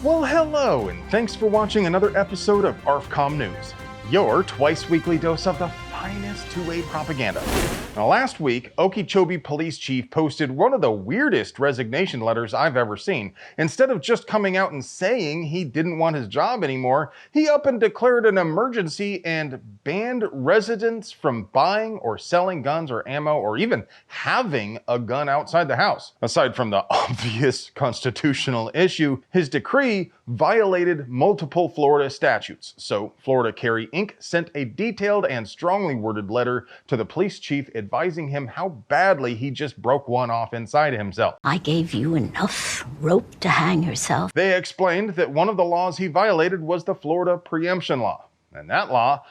Well, hello, and thanks for watching another episode of ARFCOM News, your twice-weekly dose of the finest two-way propaganda. Now, last week, Okeechobee Police Chief posted one of the weirdest resignation letters I've ever seen. Instead of just coming out and saying he didn't want his job anymore, he up and declared an emergency and banned residents from buying or selling guns or ammo or even having a gun outside the house. Aside from the obvious constitutional issue, his decree violated multiple Florida statutes. So Florida Carry Inc. sent a detailed and strongly worded letter to the police chief advising him how badly he just broke one off inside himself. I gave you enough rope to hang yourself. They explained that one of the laws he violated was the Florida preemption law, and that law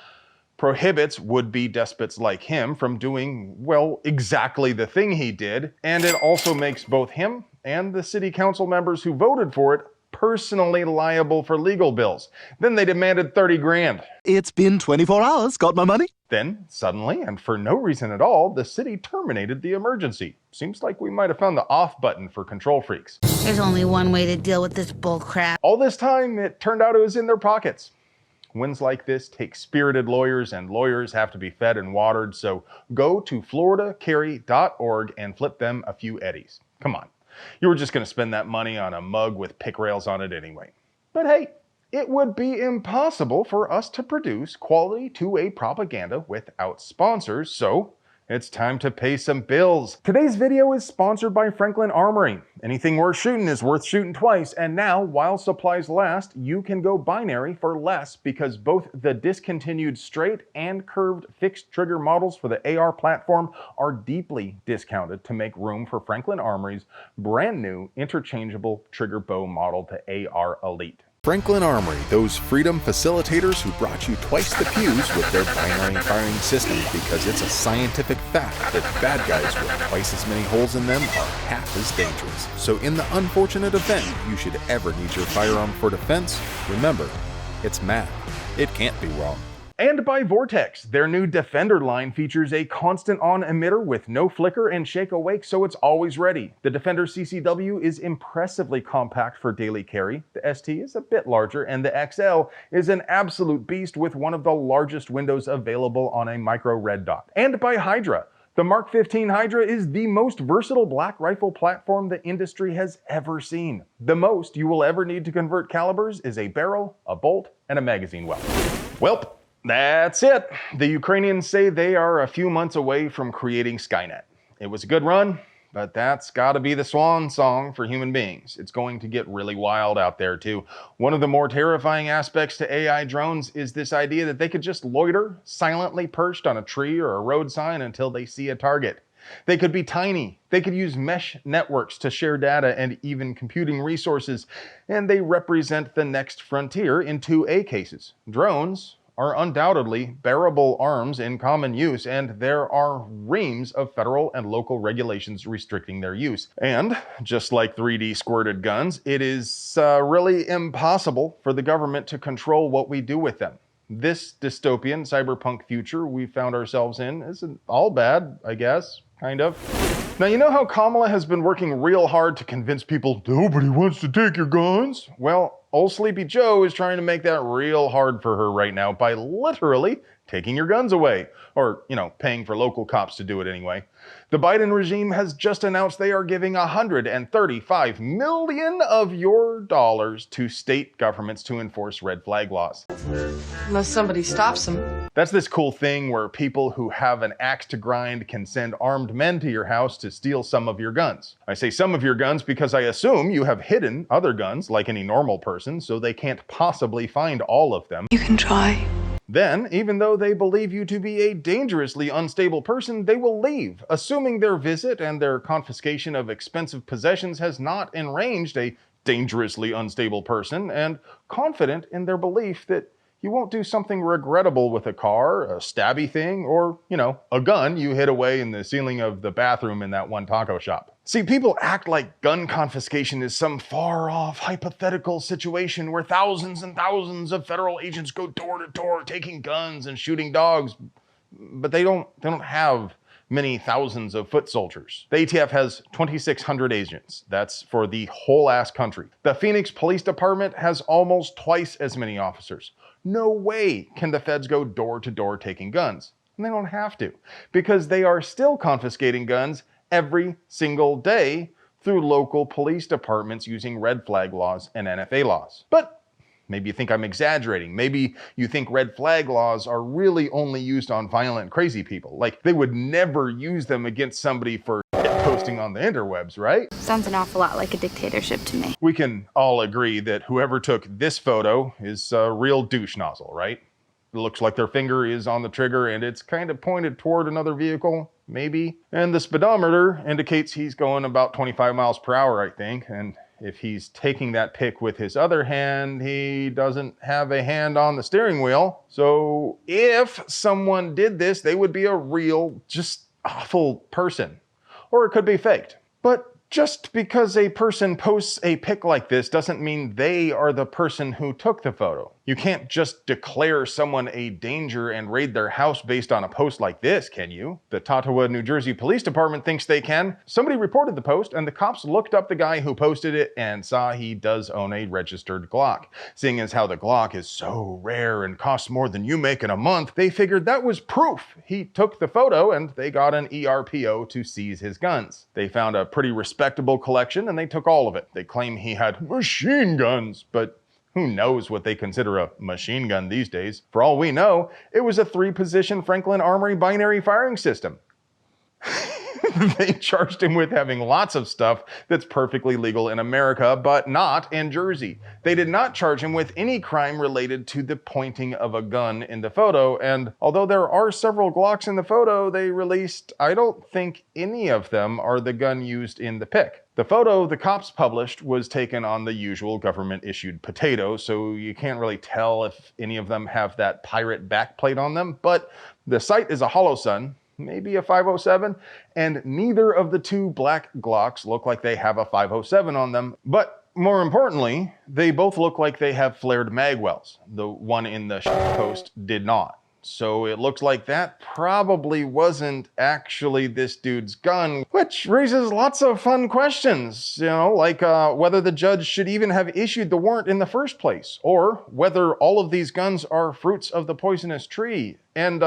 prohibits would-be despots like him from doing, well, exactly the thing he did, and it also makes both him and the city council members who voted for it personally liable for legal bills. Then they demanded 30 grand. It's been 24 hours, got my money? Then, suddenly, and for no reason at all, the city terminated the emergency. Seems like we might have found the off button for control freaks. There's only one way to deal with this bullcrap. All this time, it turned out it was in their pockets. Wins like this take spirited lawyers, and lawyers have to be fed and watered, so go to floridacarry.org and flip them a few eddies. Come on. You were just going to spend that money on a mug with pick rails on it anyway. But hey, it would be impossible for us to produce quality two-way propaganda without sponsors, so it's time to pay some bills. Today's video is sponsored by Franklin Armory. Anything worth shooting is worth shooting twice, and now, while supplies last, you can go binary for less because both the discontinued straight and curved fixed trigger models for the AR platform are deeply discounted to make room for Franklin Armory's brand new interchangeable trigger bow model, the AR Elite. Franklin Armory, those freedom facilitators who brought you twice the fuse with their binary firing system, because it's a scientific fact that bad guys with twice as many holes in them are half as dangerous. So in the unfortunate event you should ever need your firearm for defense, remember, it's math. It can't be wrong. And by Vortex, their new Defender line features a constant on emitter with no flicker and shake awake, so it's always ready. The Defender CCW is impressively compact for daily carry. The ST is a bit larger, and the XL is an absolute beast with one of the largest windows available on a micro red dot. And by Hydra. The Mark 15 Hydra is the most versatile black rifle platform the industry has ever seen. The most you will ever need to convert calibers is a barrel, a bolt, and a magazine well. Welp. That's it. The Ukrainians say they are a few months away from creating Skynet. It was a good run, but that's gotta be the swan song for human beings. It's going to get really wild out there too. One of the more terrifying aspects to AI drones is this idea that they could just loiter, silently perched on a tree or a road sign until they see a target. They could be tiny, they could use mesh networks to share data and even computing resources, and they represent the next frontier in 2A cases. Drones are undoubtedly bearable arms in common use, and there are reams of federal and local regulations restricting their use. And just like 3D squirted guns, it is really impossible for the government to control what we do with them. This dystopian cyberpunk future we found ourselves in isn't all bad, I guess, kind of. Now, you know how Kamala has been working real hard to convince people nobody wants to take your guns? Well, old Sleepy Joe is trying to make that real hard for her right now by literally taking your guns away. Or, paying for local cops to do it anyway. The Biden regime has just announced they are giving $135 million of your dollars to state governments to enforce red flag laws. Unless somebody stops them. That's this cool thing where people who have an axe to grind can send armed men to your house to steal some of your guns. I say some of your guns because I assume you have hidden other guns like any normal person, so they can't possibly find all of them. You can try. Then, even though they believe you to be a dangerously unstable person, they will leave, assuming their visit and their confiscation of expensive possessions has not enraged a dangerously unstable person, and confident in their belief that you won't do something regrettable with a car, a stabby thing, or, a gun you hid away in the ceiling of the bathroom in that one taco shop. See, people act like gun confiscation is some far-off hypothetical situation where thousands and thousands of federal agents go door to door taking guns and shooting dogs, but they don't have many thousands of foot soldiers. The ATF has 2,600 agents. That's for the whole ass country. The Phoenix Police Department has almost twice as many officers. No way can the feds go door to door taking guns. And they don't have to, because they are still confiscating guns every single day through local police departments using red flag laws and NFA laws. But maybe you think I'm exaggerating. Maybe you think red flag laws are really only used on violent, crazy people. Like, they would never use them against somebody for posting on the interwebs, right? Sounds an awful lot like a dictatorship to me. We can all agree that whoever took this photo is a real douche nozzle, right? It looks like their finger is on the trigger and it's kind of pointed toward another vehicle, maybe. And the speedometer indicates he's going about 25 miles per hour, I think. And if he's taking that pic with his other hand, he doesn't have a hand on the steering wheel. So if someone did this, they would be a real, just awful person. Or it could be faked. But just because a person posts a pic like this doesn't mean they are the person who took the photo. You can't just declare someone a danger and raid their house based on a post like this, can you? The Totowa, New Jersey Police Department thinks they can. Somebody reported the post and the cops looked up the guy who posted it and saw he does own a registered Glock. Seeing as how the Glock is so rare and costs more than you make in a month, they figured that was proof he took the photo and they got an ERPO to seize his guns. They found a pretty respectable collection and they took all of it. They claim he had machine guns, but who knows what they consider a machine gun these days? For all we know, it was a 3-position Franklin Armory binary firing system. They charged him with having lots of stuff that's perfectly legal in America, but not in Jersey. They did not charge him with any crime related to the pointing of a gun in the photo, and although there are several Glocks in the photo they released, I don't think any of them are the gun used in the pic. The photo the cops published was taken on the usual government-issued potato, so you can't really tell if any of them have that pirate backplate on them, but the sight is a Holosun, maybe a 507, and neither of the two black Glocks look like they have a 507 on them, but more importantly, they both look like they have flared mag wells. The one in the post did not. So it looks like that probably wasn't actually this dude's gun, which raises lots of fun questions, like whether the judge should even have issued the warrant in the first place, or whether all of these guns are fruits of the poisonous tree. And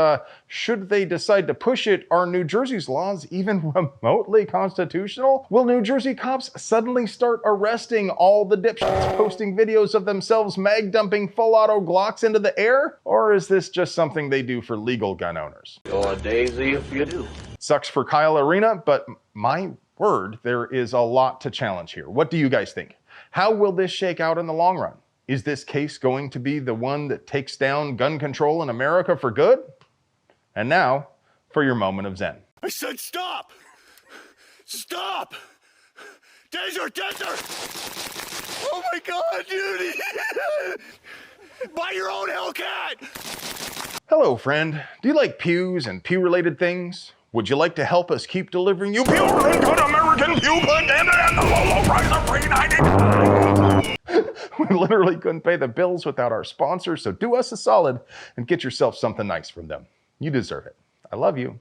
should they decide to push it, are New Jersey's laws even remotely constitutional? Will New Jersey cops suddenly start arresting all the dipshits posting videos of themselves mag dumping full auto Glocks into the air? Or is this just something they do for legal gun owners? You're daisy if you do. Sucks for Kyle Arena, but my word, there is a lot to challenge here. What do you guys think? How will this shake out in the long run? Is this case going to be the one that takes down gun control in America for good? And now, for your moment of zen. I said stop! Stop! Desert! Oh my god, dude! Buy your own Hellcat! Hello, friend. Do you like pews and pew-related things? Would you like to help us keep delivering you pure and good American pew propaganda at the low, low price of $3.99? We literally couldn't pay the bills without our sponsors, so do us a solid and get yourself something nice from them. You deserve it. I love you.